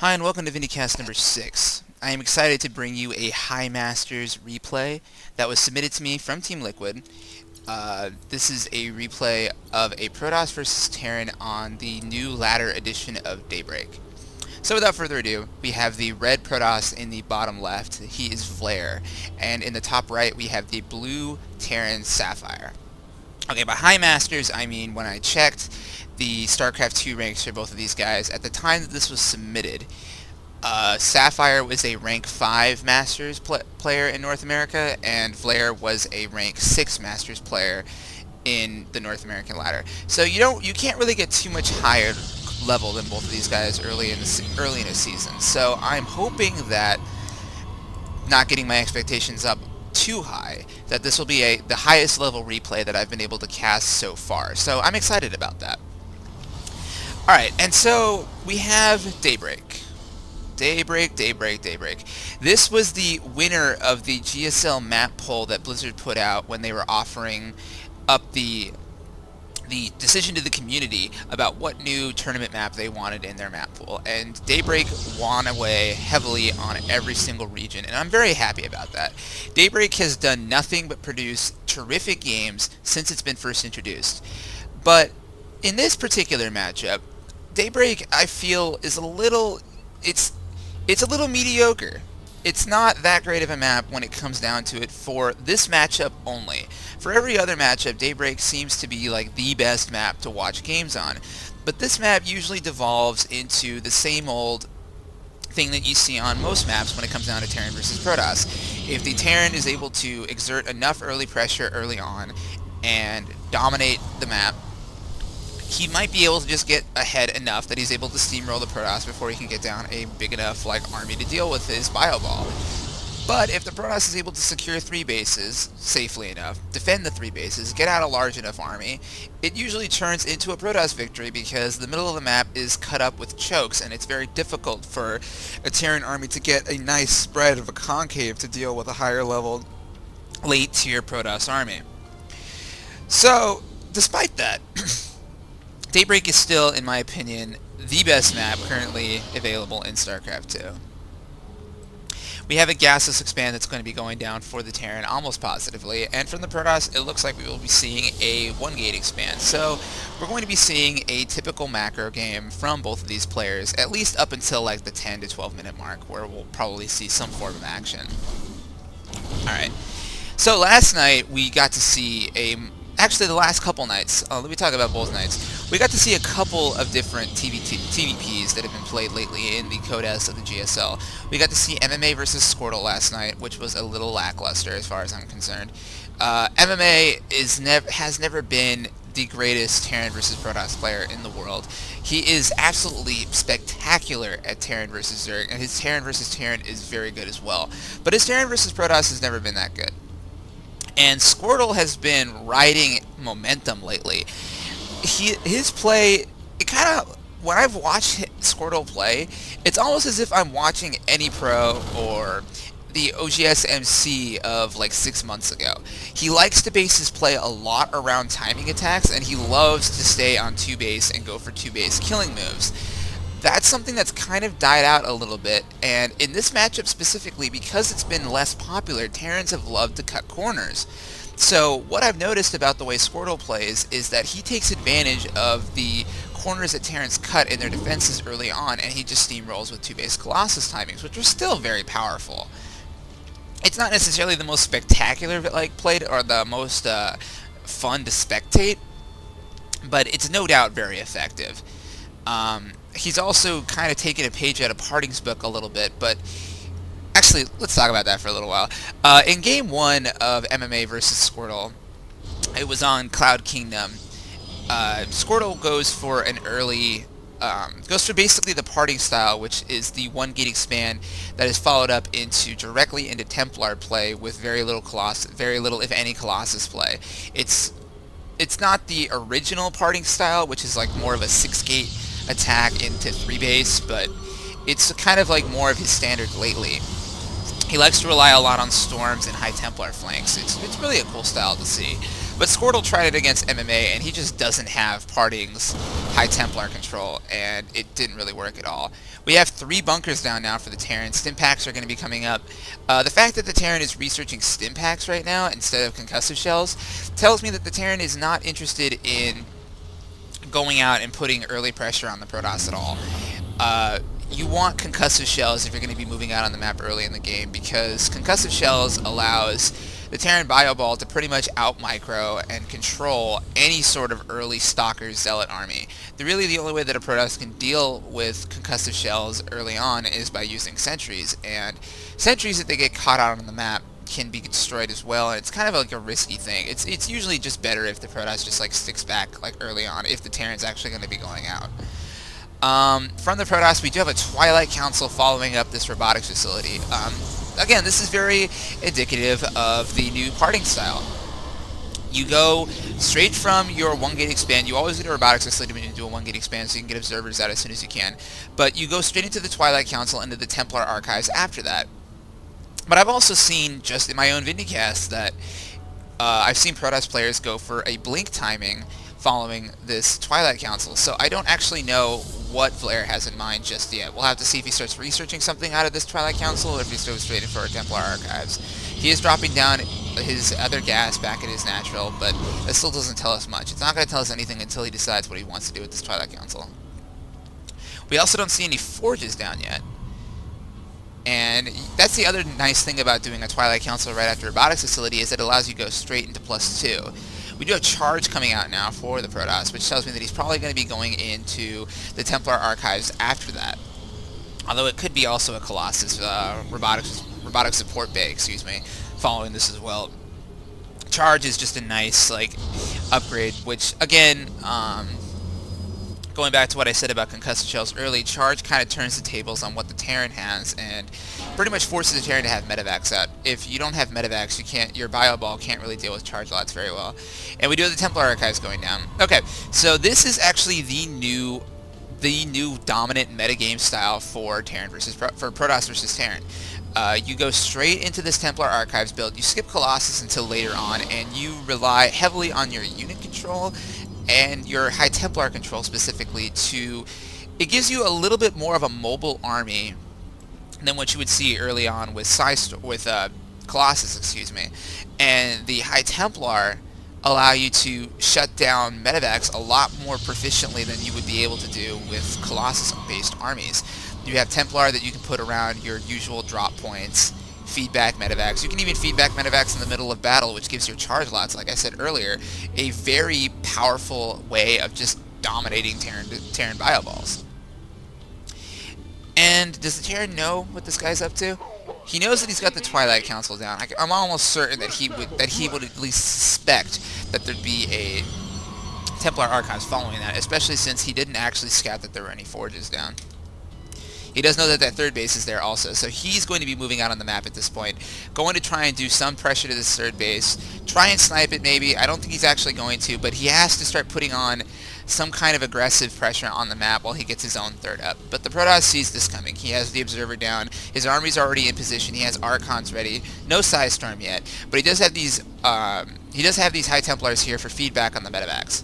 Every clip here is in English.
Hi and welcome to Vindicast number 6. I am excited to bring you a High Masters replay that was submitted to me from Team Liquid. This is a replay of a Protoss versus Terran on the new ladder edition of Daybreak. So without further ado, we have the red Protoss in the bottom left. He is Vlare. And in the top right, we have the blue Terran Sapphire. Okay, by High Masters, I mean when I checked the StarCraft 2 ranks for both of these guys, at the time that this was submitted, Sapphire was a rank 5 Masters player in North America, and Vlare was a rank 6 Masters player in the North American ladder. So you can't really get too much higher level than both of these guys early in a season. So I'm hoping that, not getting my expectations up too high, that this will be the highest level replay that I've been able to cast so far. So I'm excited about that. Alright, and so we have Daybreak. Daybreak. This was the winner of the GSL map poll that Blizzard put out when they were offering up the decision to the community about what new tournament map they wanted in their map pool. And Daybreak won away heavily on every single region, and I'm very happy about that. Daybreak has done nothing but produce terrific games since it's been first introduced. But in this particular matchup, Daybreak, I feel, is a little mediocre. It's not that great of a map when it comes down to it for this matchup only. For every other matchup, Daybreak seems to be like the best map to watch games on. But this map usually devolves into the same old thing that you see on most maps when it comes down to Terran versus Protoss. If the Terran is able to exert enough early pressure early on and dominate the map, he might be able to just get ahead enough that he's able to steamroll the Protoss before he can get down a big enough army to deal with his bio ball. But if the Protoss is able to secure 3 bases safely enough, defend the 3 bases, get out a large enough army, it usually turns into a Protoss victory because the middle of the map is cut up with chokes, and it's very difficult for a Terran army to get a nice spread of a concave to deal with a higher level late tier Protoss army. So, despite that, Daybreak is still, in my opinion, the best map currently available in StarCraft 2. We have a gasless expand that's going to be going down for the Terran almost positively, and from the Protoss, it looks like we will be seeing a 1-gate expand. So we're going to be seeing a typical macro game from both of these players, at least up until the 10 to 12 minute mark, where we'll probably see some form of action. Alright, so last night we got to see actually the last couple nights, let me talk about both nights. We got to see a couple of different TvPs that have been played lately in the Codes of the GSL. We got to see MMA versus Squirtle last night, which was a little lackluster as far as I'm concerned. MMA has never been the greatest Terran versus Protoss player in the world. He is absolutely spectacular at Terran versus Zerg, and his Terran versus Terran is very good as well. But his Terran versus Protoss has never been that good. And Squirtle has been riding momentum lately. His play, when I've watched Squirtle play, it's almost as if I'm watching any pro or the OGS MC of 6 months ago. He likes to base his play a lot around timing attacks, and he loves to stay on 2 base and go for 2 base killing moves. That's something that's kind of died out a little bit, and in this matchup specifically, because it's been less popular, Terrans have loved to cut corners. So what I've noticed about the way Squirtle plays is that he takes advantage of the corners that Terrans cut in their defenses early on, and he just steamrolls with 2-base Colossus timings, which are still very powerful. It's not necessarily the most spectacular played or the most fun to spectate, but it's no doubt very effective. He's also kind of taken a page out of Harding's book a little bit, but actually, let's talk about that for a little while. In Game 1 of MMA versus Squirtle, it was on Cloud Kingdom. Squirtle goes for an early, goes for basically the parting style, which is the 1-gate expand that is followed up directly into Templar play with very little if any Colossus play. It's not the original parting style, which is more of a 6-gate attack into 3 base, but it's kind of more of his standard lately. He likes to rely a lot on storms and high Templar flanks. It's really a cool style to see. But Squirtle tried it against MMA, and he just doesn't have Parting's High Templar control, and it didn't really work at all. We have 3 bunkers down now for the Terran. Stim packs are going to be coming up. The fact that the Terran is researching stim packs right now instead of concussive shells tells me that the Terran is not interested in going out and putting early pressure on the Protoss at all. You want concussive shells if you're going to be moving out on the map early in the game, because concussive shells allows the Terran Bioball to pretty much out-micro and control any sort of early Stalker Zealot army. Really the only way that a Protoss can deal with concussive shells early on is by using sentries, and sentries, if they get caught out on the map, can be destroyed as well, and it's kind of like a risky thing. It's usually just better if the Protoss just like sticks back like early on, if the Terran's actually going to be going out. From the Protoss, we do have a Twilight Council following up this robotics facility. Again, this is very indicative of the new parting style. You go straight from your 1-gate expand. You always get a robotics facility when you do a 1-gate expand, so you can get observers out as soon as you can. But you go straight into the Twilight Council, into the Templar Archives after that. But I've also seen, just in my own Vindicast, that I've seen Protoss players go for a blink timing following this Twilight Council, so I don't actually know what Vlair has in mind just yet. We'll have to see if he starts researching something out of this Twilight Council, or if he goes straight in for our Templar Archives. He is dropping down his other gas back at his natural, but that still doesn't tell us much. It's not going to tell us anything until he decides what he wants to do with this Twilight Council. We also don't see any forges down yet. And that's the other nice thing about doing a Twilight Council right after a robotics facility, is it allows you to go straight into +2. We do have Charge coming out now for the Protoss, which tells me that he's probably going to be going into the Templar Archives after that. Although it could be also a Colossus robotic support bay, excuse me, following this as well. Charge is just a nice like upgrade, which again, going back to what I said about concussive shells early, Charge kind of turns the tables on what the Terran has, and pretty much forces the Terran to have medevacs out. If you don't have medevacs, your Bioball can't really deal with Charge lots very well. And we do have the Templar Archives going down. Okay, so this is actually the new dominant metagame style for Terran for Protoss versus Terran. You go straight into this Templar Archives build, you skip Colossus until later on, and you rely heavily on your unit control and your High Templar control specifically it gives you a little bit more of a mobile army than what you would see early on with Colossus, excuse me. And the High Templar allow you to shut down medevacs a lot more proficiently than you would be able to do with Colossus-based armies. You have Templar that you can put around your usual drop points, feedback medevacs. You can even feedback medevacs in the middle of battle, which gives your charge lots, like I said earlier, a very powerful way of just dominating Terran Bioballs. And does the Terran know what this guy's up to? He knows that he's got the Twilight Council down. I'm almost certain that he would at least suspect that there'd be a Templar Archives following that, especially since he didn't actually scout that there were any forges down. He does know that that third base is there also, so he's going to be moving out on the map at this point, going to try and do some pressure to this third base, try and snipe it maybe. I don't think he's actually going to, but he has to start putting on some kind of aggressive pressure on the map while he gets his own third up. But the Protoss sees this coming. He has the Observer down, his army's already in position, he has Archons ready, no Psy Storm yet, but he does have these High Templars here for feedback on the medevacs.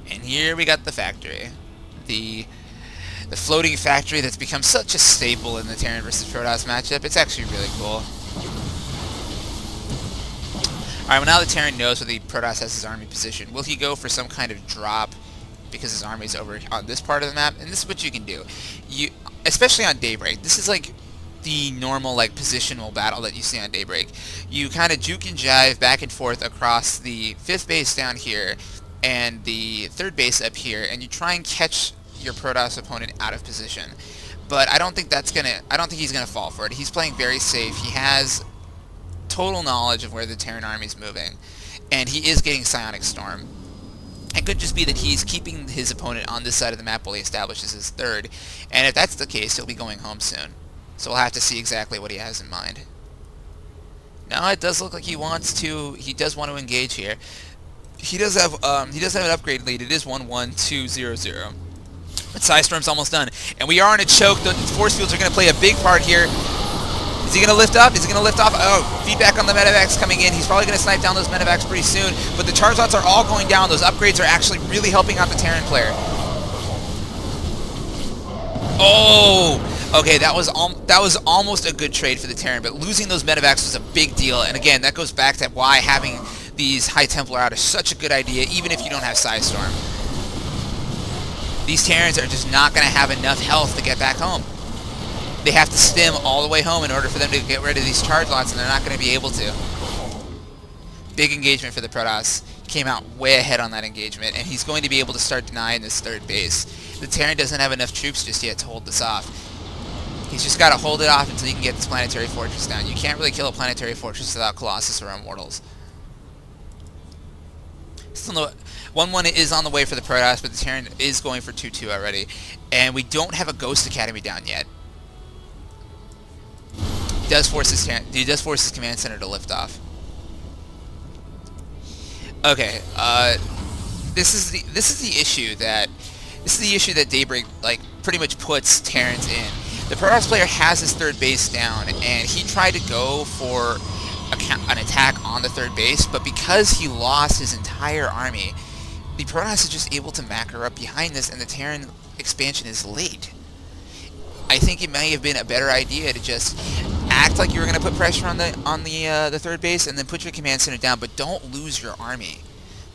And here we got the factory. The floating factory that's become such a staple in the Terran versus Protoss matchup. It's actually really cool. Alright, well now the Terran knows where the Protoss has his army positioned. Will he go for some kind of drop because his army's over on this part of the map? And this is what you can do. Especially on Daybreak, this is like the normal like positional battle that you see on Daybreak. You kind of juke and jive back and forth across the 5th base down here and the 3rd base up here, and you try and catch your Protoss opponent out of position. But I don't think he's gonna fall for it. He's playing very safe. He has total knowledge of where the Terran army's moving, and he is getting Psionic Storm. It could just be that he's keeping his opponent on this side of the map while he establishes his 3rd, and if that's the case, he'll be going home soon. So we'll have to see exactly what he has in mind. Now it does look like he does want to engage here. He does have an upgrade lead. It is 1-1-2-0-0. But Psystorm's almost done. And we are on a choke. The force fields are going to play a big part here. Is he going to lift up? Is he going to lift off? Oh, feedback on the medevacs coming in. He's probably going to snipe down those medevacs pretty soon. But the charge lots are all going down. Those upgrades are actually really helping out the Terran player. Oh! Okay, that was almost a good trade for the Terran, but losing those medevacs was a big deal. And again, that goes back to why having these High Templar out is such a good idea, even if you don't have Psystorm. These Terrans are just not going to have enough health to get back home. They have to stim all the way home in order for them to get rid of these charge lots, and they're not going to be able to. Big engagement for the Protoss. Came out way ahead on that engagement, and he's going to be able to start denying this third base. The Terran doesn't have enough troops just yet to hold this off. He's just got to hold it off until he can get this planetary fortress down. You can't really kill a planetary fortress without Colossus or Immortals. Still no... 1-1 is on the way for the Protoss, but the Terran is going for 2-2 already. And we don't have a Ghost Academy down yet. He does force his command center to lift off. Okay, this is the issue that Daybreak pretty much puts Terrans in. The Protoss player has his third base down, and he tried to go for an attack on the third base, but because he lost his entire army, the Protoss is just able to macro up behind this, and the Terran expansion is late. I think it may have been a better idea to just act like you were going to put pressure on the third base, and then put your command center down, but don't lose your army,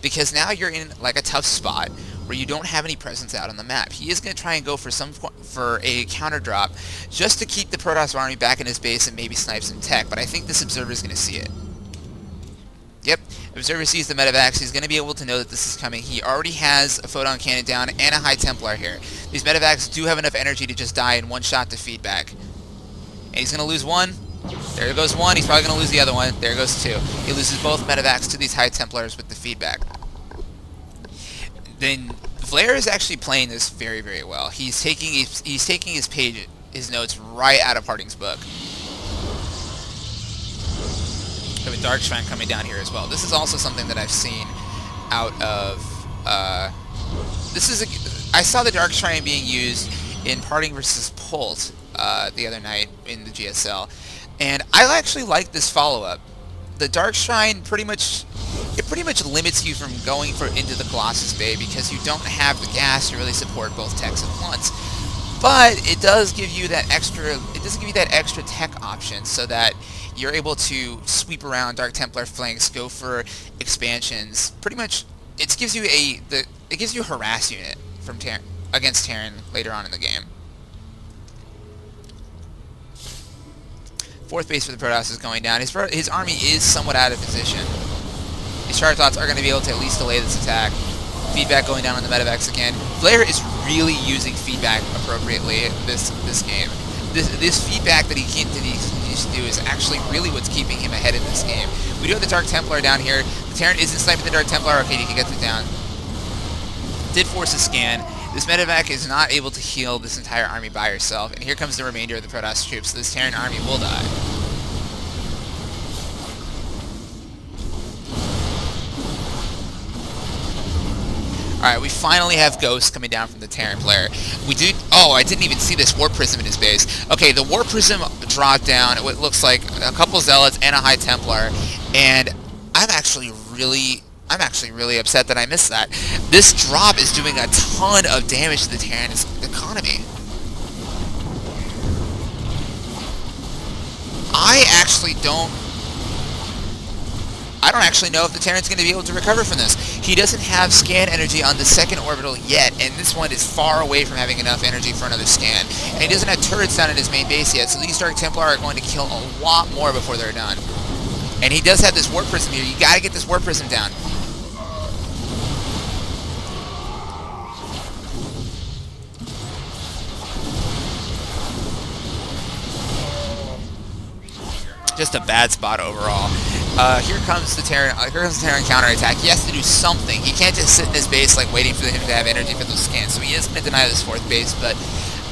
because now you're in like a tough spot where you don't have any presence out on the map. He is going to try and go for a counter drop just to keep the Protoss army back in his base and maybe snipe some tech, but I think this Observer is going to see it. Yep, Observer sees the medevacs. He's going to be able to know that this is coming. He already has a photon cannon down and a High Templar here. These medevacs do have enough energy to just die in one shot to feedback. And he's going to lose one. There goes one. He's probably going to lose the other one. There goes two. He loses both medevacs to these High Templars with the feedback. Then Vlair is actually playing this very, very well. He's taking his notes right out of Harding's book. We have a Dark Shrine coming down here as well. This is also something that I've seen out of... I saw the Dark Shrine being used in Parting versus Pult the other night in the GSL, and I actually like this follow-up. The Dark Shrine pretty much limits you from going into the Colossus Bay because you don't have the gas to really support both techs at once. But it does give you that extra tech option so that you're able to sweep around Dark Templar flanks, go for expansions. Pretty much, it gives you a harass unit from against Terran later on in the game. Fourth base for the Protoss is going down. His army is somewhat out of position. These charge lots are going to be able to at least delay this attack. Feedback going down on the medevacs again. Vlair is really using feedback appropriately this game. This feedback that he continues to do is actually really what's keeping him ahead in this game. We do have the Dark Templar down here. The Terran isn't sniping the Dark Templar. Okay, he can get it down. Did force a scan. This medevac is not able to heal this entire army by herself, and here comes the remainder of the Protoss troops, so this Terran army will die. Alright, we finally have Ghosts coming down from the Terran player. Oh, I didn't even see this Warp Prism in his base. Okay, the Warp Prism dropped down what looks like a couple Zealots and a High Templar, and I'm actually really upset that I missed that. This drop is doing a ton of damage to the Terran economy. I don't actually know if the Terran's going to be able to recover from this. He doesn't have scan energy on the second orbital yet, and this one is far away from having enough energy for another scan. And he doesn't have turrets down in his main base yet, so these Dark Templar are going to kill a lot more before they're done. And he does have this Warp Prism here. You gotta get this Warp Prism down. Just a bad spot overall. Here comes the Terran counterattack. He has to do something. He can't just sit in his base like waiting for him to have energy for those scans. So he is going to deny this fourth base, but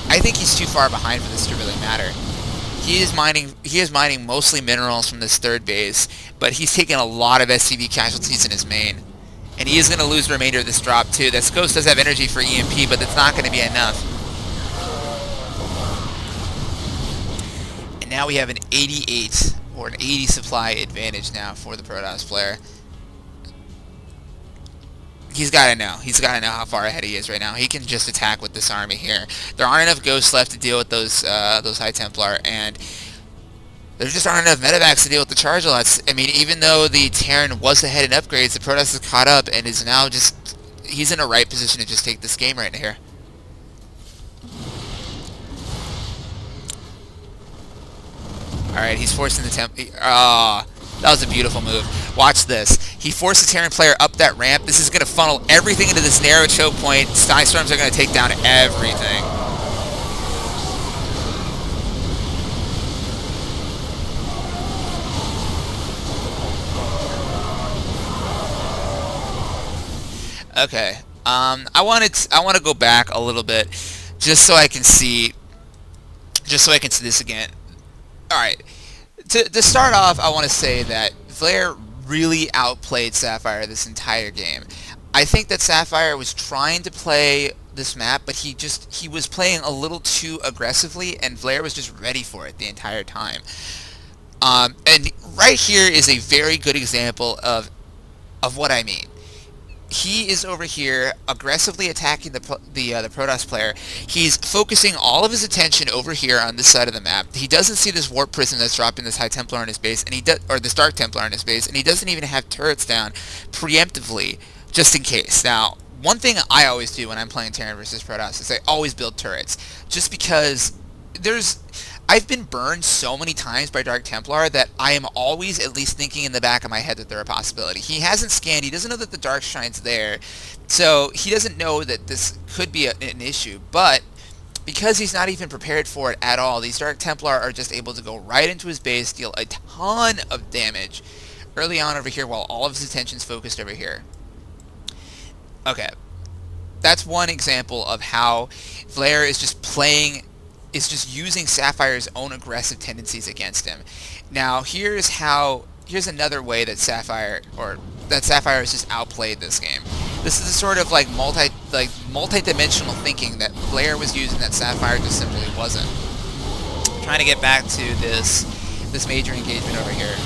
I think he's too far behind for this to really matter. He is mining mostly minerals from this third base, but he's taking a lot of SCV casualties in his main. And he is going to lose the remainder of this drop too. This Ghost does have energy for EMP, but it's not going to be enough. now we have an 88 or an 80 supply advantage now for the Protoss player. He's got to know. He's got to know how far ahead he is right now. He can just attack with this army here. There aren't enough ghosts left to deal with those High Templar, and there just aren't enough medevacs to deal with the charge lots. I mean, even though the Terran was ahead in upgrades, the Protoss has caught up and is now just... He's in a right position to just take this game right here. Alright, he's forcing the temp... that was a beautiful move. Watch this. He forced the Terran player up that ramp. This is going to funnel everything into this narrow choke point. Storms are going to take down everything. Okay. I want to go back a little bit just so I can see this again. Alright, to start off, I want to say that Vlaire really outplayed Sapphire this entire game. I think that Sapphire was trying to play this map, but he was playing a little too aggressively, and Vlaire was just ready for it the entire time. And right here is a very good example of what I mean. He is over here aggressively attacking the Protoss player. He's focusing all of his attention over here on this side of the map. He doesn't see this Warp Prism that's dropping this High Templar on his base, and or this Dark Templar on his base, and he doesn't even have turrets down preemptively, just in case. Now, one thing I always do when I'm playing Terran versus Protoss is I always build turrets, just because I've been burned so many times by Dark Templar that I am always at least thinking in the back of my head that they're a possibility. He hasn't scanned, he doesn't know that the Dark Shrine's there, so he doesn't know that this could be an issue, but because he's not even prepared for it at all, these Dark Templar are just able to go right into his base, deal a ton of damage early on over here while all of his attention's focused over here. Okay, that's one example of how Vlaire is just using Sapphire's own aggressive tendencies against him. Now, here's another way that Sapphire has just outplayed this game. This is the sort of multi-dimensional thinking that Vlaire was using that Sapphire just simply wasn't. I'm trying to get back to this major engagement over here.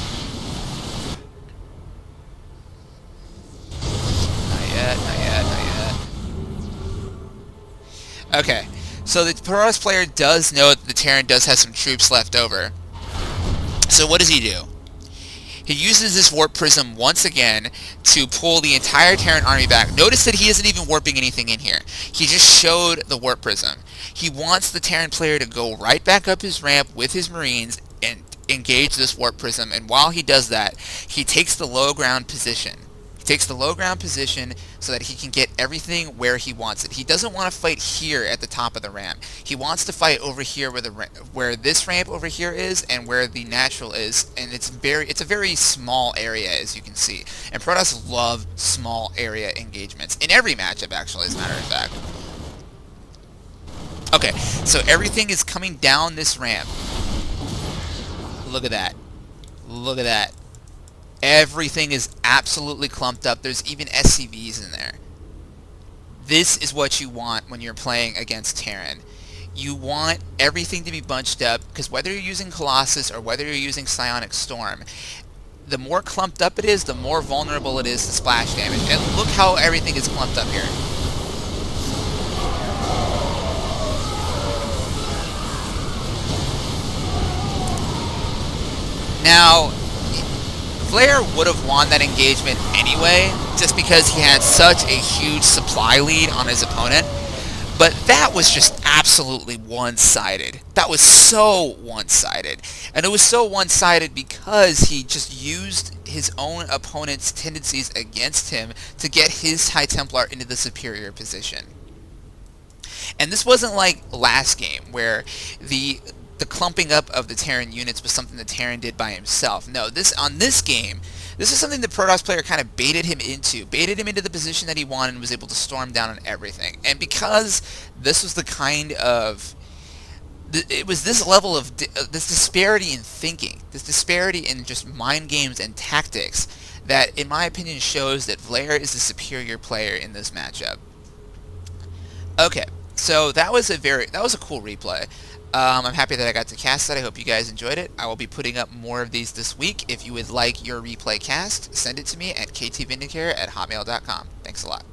Not yet, not yet, not yet. Okay. So the Protoss player does know that the Terran does have some troops left over. So what does he do? He uses this Warp Prism once again to pull the entire Terran army back. Notice that he isn't even warping anything in here. He just showed the Warp Prism. He wants the Terran player to go right back up his ramp with his Marines and engage this Warp Prism. And while he does that, he takes the low ground position. Takes the low ground position so that he can get everything where he wants it. He doesn't want to fight here at the top of the ramp. He wants to fight over here where this ramp over here is and where the natural is, and it's a very small area, as you can see. And Protoss love small area engagements in every matchup, actually, as a matter of fact. Okay, so everything is coming down this ramp. Look at that. Look at that. Everything is absolutely clumped up. There's even SCVs in there. This is what you want when you're playing against Terran. You want everything to be bunched up, because whether you're using Colossus or whether you're using Psionic Storm, the more clumped up it is, the more vulnerable it is to splash damage. And look how everything is clumped up here. Now, Vlaire would have won that engagement anyway, just because he had such a huge supply lead on his opponent. But that was just absolutely one-sided. That was so one-sided. And it was so one-sided because he just used his own opponent's tendencies against him to get his High Templar into the superior position. And this wasn't like last game, where the clumping up of the Terran units was something that Terran did by himself. No, on this game, this is something the Protoss player kind of baited him into the position that he wanted and was able to storm down on everything. And because this was the kind of... It was this level of... this disparity in thinking, this disparity in just mind games and tactics that, in my opinion, shows that Vlaire is the superior player in this matchup. Okay, so that was a cool replay. I'm happy that I got to cast that. I hope you guys enjoyed it. I will be putting up more of these this week. If you would like your replay cast, send it to me at ktvindicare@hotmail.com. Thanks a lot.